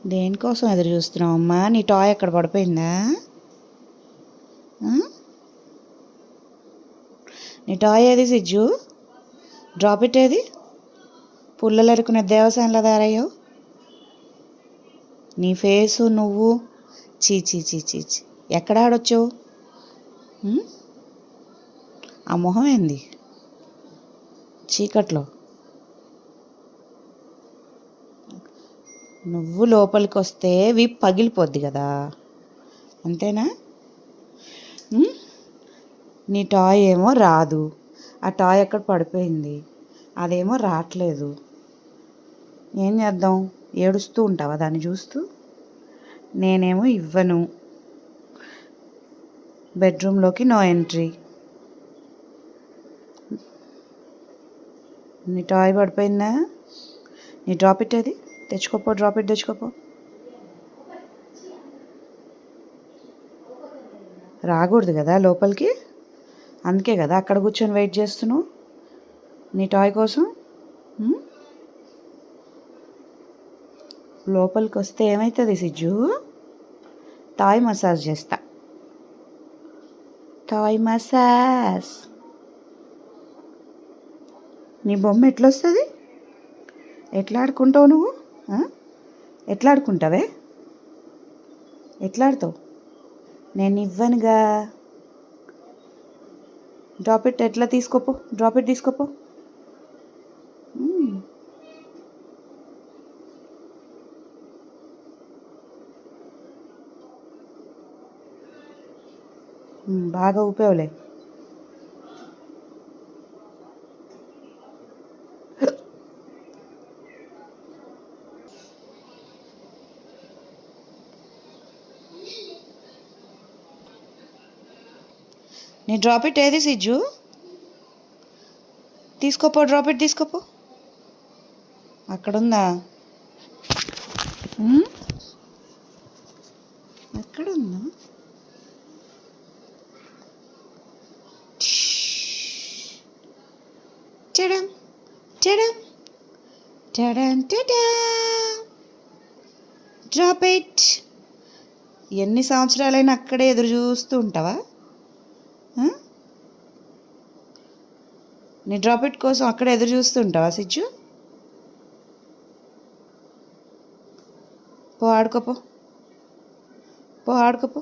దేనికోసం ఎదురు చూస్తున్నావు అమ్మా? నీ టాయ్ ఎక్కడ పడిపోయిందా? నీ టాయ్ ఏది సిజ్జు? డ్రాప్ ఇట్ ఏది? పుల్లలు ఎరుకునే దేవసానంలో తయారయ్యావు. నీ ఫేసు నువ్వు చీ చీ చీ చీ చీ. ఎక్కడ ఆడొచ్చావు? ఆ మొహం ఏంది చీకట్లో? నువ్వు లోపలికి వస్తే పగిలిపోద్ది కదా, అంతేనా? నీ టాయ్ ఏమో రాదు, ఆ టాయ్ ఎక్కడ పడిపోయింది, అదేమో రావట్లేదు. ఏం చేద్దాం? ఏడుస్తూ ఉంటావా దాన్ని చూస్తూ? నేనేమో ఇవ్వను. బెడ్రూమ్లోకి నో ఎంట్రీ. నీ టాయ్ పడిపోయిందా? నీ డ్రాప్ ఇట్ అది తెచ్చుకోపో, డ్రాప్ ఇట్ తెచ్చుకోపో. రాకూడదు కదా లోపలికి, అందుకే కదా అక్కడ కూర్చొని వెయిట్ చేస్తున్నావు నీ టాయ్ కోసం. లోపలికి వస్తే ఏమవుతుంది సిజ్జు? టాయ్ మసాజ్ చేస్తా. Toy massage. నీ బొమ్మ ఎట్లొస్తుంది? ఎట్లా ఆడుకుంటావు నువ్వు? ఎట్లా ఆడుకుంటావే? ఎట్లా ఆడుతావు? నేను ఇవ్వనుగా. డ్రాప్ ఇట్ ఎట్లా తీసుకోపో, డ్రాప్ ఇట్ తీసుకోపో. బాగా ఊపేవులే. నీ డ్రాప్ ఇట్ ఏది సిజ్జు? తీసుకోపో, డ్రాప్ ఇట్ తీసుకోపో. అక్కడుందా? అక్కడుందా? చడం చడం చడం చడం. Drop it. ఎన్ని సంవత్సరాలైనా అక్కడే ఎదురు చూస్తూ ఉంటావా? నీ డ్రాప్ ఇట్ కోసం అక్కడే ఎదురు చూస్తూ ఉంటావా సిజ్జు? పో ఆడుకోపో, పో ఆడుకోపో.